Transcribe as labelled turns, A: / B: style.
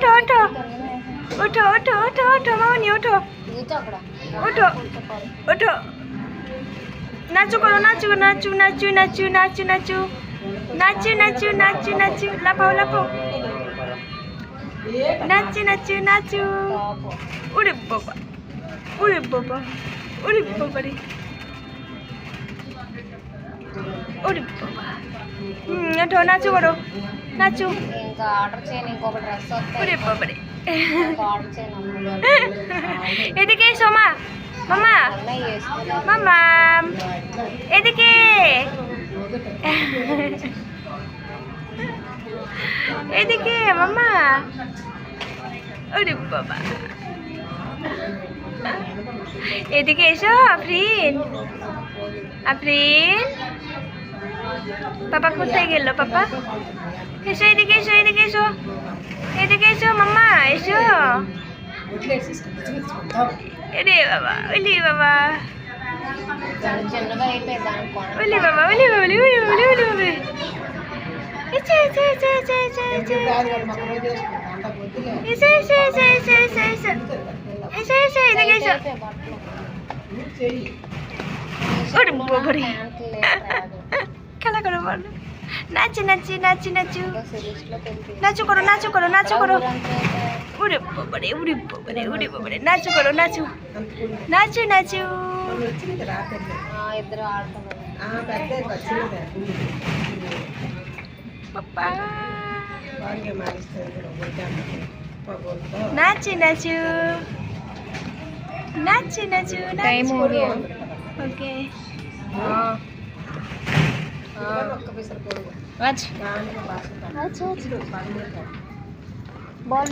A: ওঠো ওঠো ওঠো ওঠো ওঠো ওঠো মামনি ওঠো ওঠো ওঠো নাচু করো নাচু নাচু নাচু নাচু নাচু নাচু নাচু নাচু নাচু নাচু লাফাও লাফাও নাচু নাচু নাচু ওরে বাবা ওরে বাবা ওরে বাবা রে ওরে বাবা ওঠো নাচু করো నాచు
B: ఇంకా ఆర్డర్ చేయని ఇంకొక డ్రెస్
A: ఒరే బాబరే
B: ఆర్డర్ చేయను
A: এদিকে এসো মা মামা মামা এদিকে এদিকে মামা ওরে বাবা এদিকে এসো আফরিন আফরিন পাপা কোথায় গেল পাপা এসো এদিকে এসো এদিকে এসো এদিকে এসো মাম্মা এসো এরে বাবা ওলি বাবা
B: చిన్నగా అయిపోయింది అనుకోండి
A: ওলি বাবা ওলি বাবা ওলি ওলি ওলি ওলি বাবা এসে এসে এসে এসে এসে এসে এসে এসে এসে এসে এসে এসে এসে এসে এদিকে এসো ওরে বাবারে খেলা করো বলো নাচি নাচি নাচি নাচু নাচু করো নাচু করো নাচু করো উড়ে বাবারে উড়ে বাবারে উড়ে বাবারে নাচু করো নাচু নাচু নাচু
B: ఇద్దరు ఆడుతున్నారు
A: পাপা নাচি নাচু নাচি নাচু
B: టైం ఓకే
A: ఓకే
B: బాల్